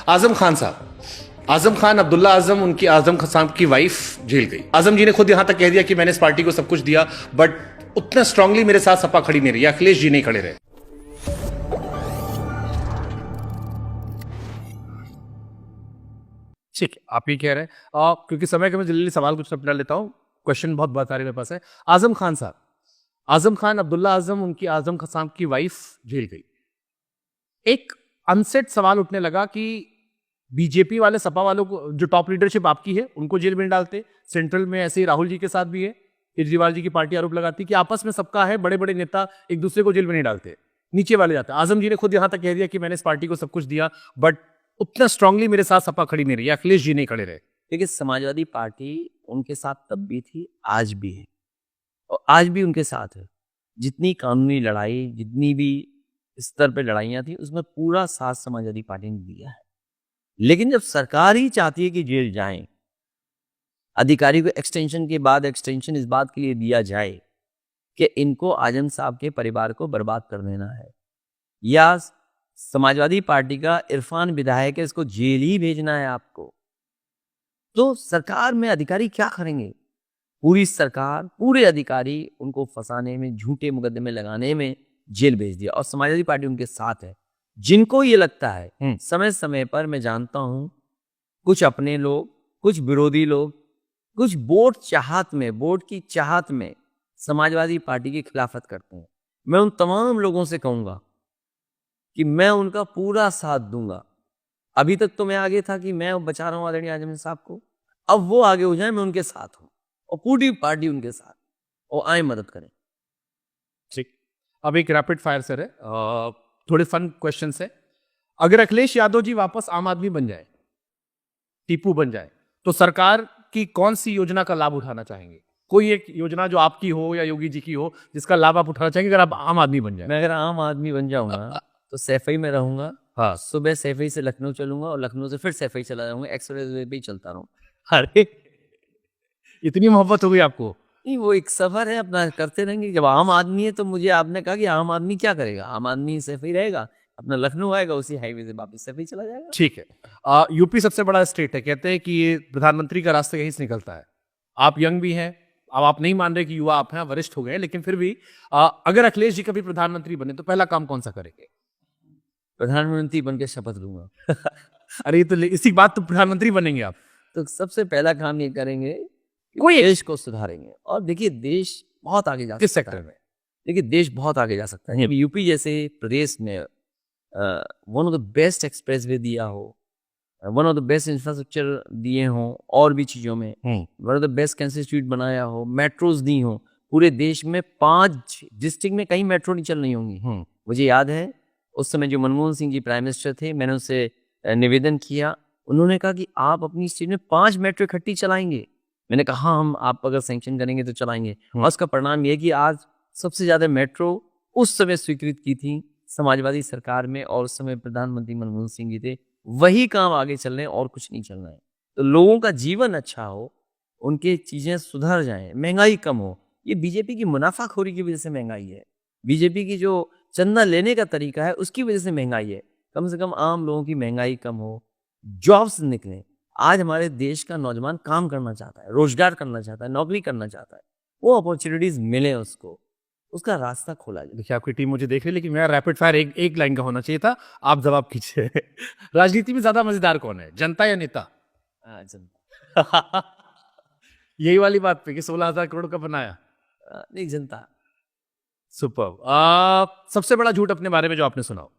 आजम खान साहब, आजम खान अब्दुल्ला आजम, उनकी आजम साहब की वाइफ जेल गई। आजम जी ने खुद यहां तक कह दिया कि मैंने इस पार्टी को सब कुछ दिया, बट उतना स्ट्रांगली मेरे साथ सपा खड़ी नहीं रही, अखिलेश जी नहीं खड़े रहे। ठीक है, आप ये कह रहे हैं क्योंकि समय के मैं जल्दी सवाल कुछ अपना लेता हूँ। क्वेश्चन बहुत सारे मेरे पास है। आजम खान साहब, आजम खान अब्दुल्ला आजम, उनकी आजम साहब की वाइफ जेल गई। एक अनसेट सवाल उठने लगा कि बीजेपी वाले सपा वालों को, जो टॉप लीडरशिप आपकी है, उनको जेल में डालते। सेंट्रल में ऐसे ही राहुल जी के साथ भी है, केजरीवाल जी की पार्टी आरोप लगाती कि आपस में सबका है, बड़े बड़े नेता एक दूसरे को जेल में नहीं डालते, नीचे वाले जाते। आजम जी ने खुद यहां तक कह दिया कि मैंने इस पार्टी को सब कुछ दिया, बट उतना स्ट्रांगली मेरे साथ सपा खड़ी नहीं रही, अखिलेश जी नहीं खड़े रहे। देखिए, समाजवादी पार्टी उनके साथ तब भी थी, आज भी है, और आज भी उनके साथ है। जितनी कानूनी लड़ाई, जितनी भी स्तर पे लड़ाइयाँ थी, उसमें पूरा साथ समाजवादी पार्टी ने दिया है। लेकिन जब सरकार ही चाहती है कि जेल जाएं, अधिकारी को एक्सटेंशन के बाद एक्सटेंशन इस बात के लिए दिया जाए कि इनको आजम साहब के परिवार को बर्बाद कर देना है, या समाजवादी पार्टी का इरफान विधायक है, इसको जेल ही भेजना है आपको, तो सरकार में अधिकारी क्या करेंगे? पूरी सरकार, पूरे अधिकारी उनको फंसाने में, झूठे मुकदमे लगाने में जेल भेज दिया, और समाजवादी पार्टी उनके साथ है। जिनको ये लगता है, समय समय पर मैं जानता हूं, कुछ अपने लोग, कुछ विरोधी लोग, कुछ वोट की चाहत में समाजवादी पार्टी की खिलाफत करते हैं। मैं उन तमाम लोगों से कहूंगा कि मैं उनका पूरा साथ दूंगा। अभी तक तो मैं आगे था कि मैं बचा रहा हूं आदरणीय आजम साहब को, अब वो आगे हो जाए, मैं उनके साथ हूं, और पूरी पार्टी उनके साथ, और आए मदद करें। ठीक, अब एक रैपिड फायर सर है, थोड़े फन क्वेश्चन है। अगर अखिलेश यादव जी वापस आम आदमी बन जाए, टीपू बन जाए, तो सरकार की कौन सी योजना का लाभ उठाना चाहेंगे? कोई एक योजना जो आपकी हो या योगी जी की हो, जिसका लाभ आप उठाना चाहेंगे अगर आप आम आदमी बन जाए? मैं अगर आम आदमी बन जाऊंगा तो सैफई में रहूंगा। हाँ, सुबह सैफई से लखनऊ चलूंगा, और लखनऊ से फिर सैफई चला जाऊंगा, एक्सप्रेस वे पे ही चलता रहूँ। अरे इतनी मोहब्बत हो गई आपको? नहीं, वो एक सफर है, अपना करते रहेंगे। जब आम आदमी है तो मुझे आपने कहा कि आम आदमी क्या करेगा? आम आदमी सैफई रहेगा, अपना लखनऊ आएगा, उसी हाईवे से वापस सैफई चला जाएगा। ठीक है। यूपी सबसे बड़ा स्टेट है, कहते हैं कि ये प्रधानमंत्री का रास्ता यहीं से निकलता है। आप यंग भी हैं, अब आप नहीं मान रहे कि युवा आप हैं, वरिष्ठ हो गए हैं, लेकिन फिर भी अगर अखिलेश जी कभी प्रधानमंत्री बने तो पहला काम कौन सा करेंगे? प्रधानमंत्री बन के शपथ लूंगा। अरे ये तो इसी बात तो प्रधानमंत्री बनेंगे आप? तो सबसे पहला काम ये करेंगे कि कोई देश को सुधारेंगे। और देखिए, देश बहुत आगे जा किस सकता सेक्टर है। में? देखिए, देश बहुत आगे जा सकता है। यूपी जैसे प्रदेश में one of the best express way दिया हो, one of the best infrastructure दिए हों, और भी चीज़ों में one of the best cancer institute बनाया हो, मेट्रोज दी हो। पूरे देश में 5 डिस्ट्रिक्ट में कहीं मेट्रो नहीं चल रही होंगी। मुझे याद है, उस समय जो मनमोहन सिंह जी प्राइम मिनिस्टर थे, मैंने उनसे निवेदन किया। उन्होंने कहा कि आप अपनी स्टेट में 5 मेट्रो इकट्ठी चलाएंगे। मैंने कहा हाँ, हम आप अगर सैंक्शन करेंगे तो चलाएंगे। और उसका परिणाम ये कि आज सबसे ज़्यादा मेट्रो उस समय स्वीकृत की थी समाजवादी सरकार में, और उस समय प्रधानमंत्री मनमोहन सिंह जी थे। वही काम आगे चल रहे हैं, और कुछ नहीं चल रहा है। तो लोगों का जीवन अच्छा हो, उनकी चीज़ें सुधर जाएं, महंगाई कम हो। ये बीजेपी की मुनाफाखोरी की वजह से महंगाई है, बीजेपी की जो चंदा लेने का तरीका है उसकी वजह से महंगाई है। कम से कम आम लोगों की महंगाई कम हो, जॉब्स निकलें। आज हमारे देश का नौजवान काम करना चाहता है, रोजगार करना चाहता है, नौकरी करना चाहता है, वो अपॉर्चुनिटीज मिले उसको, उसका रास्ता खोला जाए। देखिए, आपकी टीम मुझे देख रही है, लेकिन मेरा रैपिड फायर एक लाइन का होना चाहिए था, आप जवाब कीजिए। राजनीति में ज्यादा मजेदार कौन है, जनता या नेता? जनता। यही वाली बात पे कि 16,000 करोड़ का बनाया। नहीं, जनता। सुपर। सबसे बड़ा झूठ अपने बारे में जो आपने सुना हो?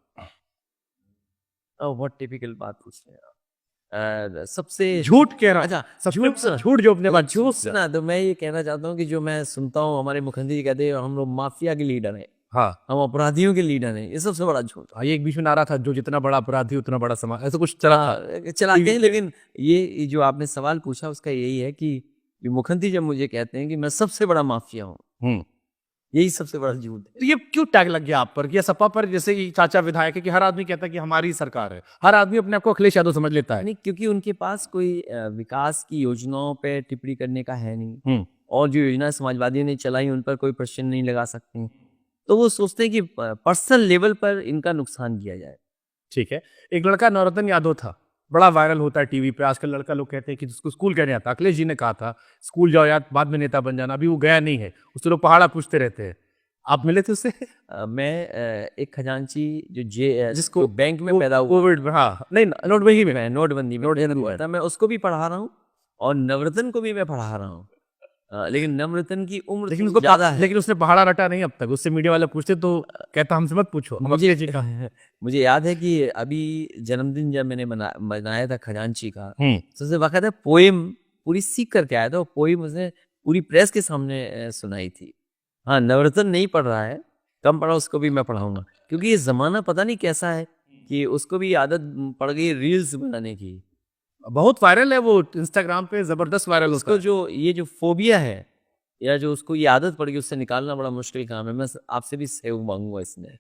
बहुत टिपिकल बात पूछ रहे हैं आप। सबसे झूठ कह रहा हूं। अच्छा, झूठ जो अपने बारे में झूठ ना, तो मैं ये कहना चाहता हूँ कि जो मैं सुनता हूँ, हमारे मुखर्जी जी कहते हैं हम लोग माफिया के लीडर हैं, हाँ, हम अपराधियों के लीडर हैं, ये सबसे बड़ा झूठ। ये एक बीच में नारा था, जो जितना बड़ा अपराधी उतना बड़ा समाज, ऐसा कुछ चला चलाते हैं। लेकिन ये जो आपने सवाल पूछा उसका यही है कि मुखर्जी जब मुझे कहते हैं कि मैं सबसे बड़ा माफिया हूँ, यही सबसे बड़ा झूठ है। तो ये क्यों टैग लग गया आप पर, या सपा पर? जैसे कि चाचा विधायक है कि हर आदमी कहता है कि हमारी सरकार है, हर आदमी अपने आप को अखिलेश यादव समझ लेता है। नहीं, क्योंकि उनके पास कोई विकास की योजनाओं पे टिप्पणी करने का है नहीं, और जो योजना समाजवादियों ने चलाई उन पर कोई प्रश्न नहीं लगा सकते, तो वो सोचते हैं कि पर्सनल लेवल पर इनका नुकसान किया जाए। ठीक है। एक लड़का नवरत्न यादव था, बड़ा वायरल होता है टीवी पे आजकल। लड़का लोग कहते हैं कि जिसको स्कूल कहने आता, अखिलेश जी ने कहा था स्कूल जाओ यार, बाद में नेता बन जाना। अभी वो गया नहीं है, उससे लोग पहाड़ा पूछते रहते हैं। आप मिले थे उससे? एक खजांची जो जिसको जो बैंक में पैदा हुआ, कोविड में, हाँ नहीं नोटबंदी में, मैं नोटबंदी में हुआ था, मैं उसको भी पढ़ा रहा हूँ और नवरत्न को भी मैं पढ़ा रहा हूँ। लेकिन नवरत्न की उम्र लेकिन उसको ज्यादा है। लेकिन उसने पहाड़ा रटा नहीं अब तक। उससे मीडिया वाले पूछते तो कहता हमसे मत पूछो, हम मुझे अखिलेश जी का। मुझे याद है कि अभी जन्मदिन जब मैंने मनाया था खजांची का, तो उसे वक्त है पोएम पूरी सीख करके आया था। वो पोएम उसने पूरी प्रेस के सामने सुनाई थी। हाँ, नवरत्न नहीं पढ़ रहा है, कम पढ़ा, उसको भी मैं पढ़ाऊंगा, क्योंकि ये जमाना पता नहीं कैसा है कि उसको भी आदत पड़ गई रील्स बनाने की। बहुत वायरल है वो इंस्टाग्राम पे, जबरदस्त वायरल होता उसको है। जो ये जो फोबिया है या जो उसको ये आदत पड़ गई, उससे निकालना बड़ा मुश्किल काम है। मैं आपसे भी सहयोग मांगूंगा इसमें।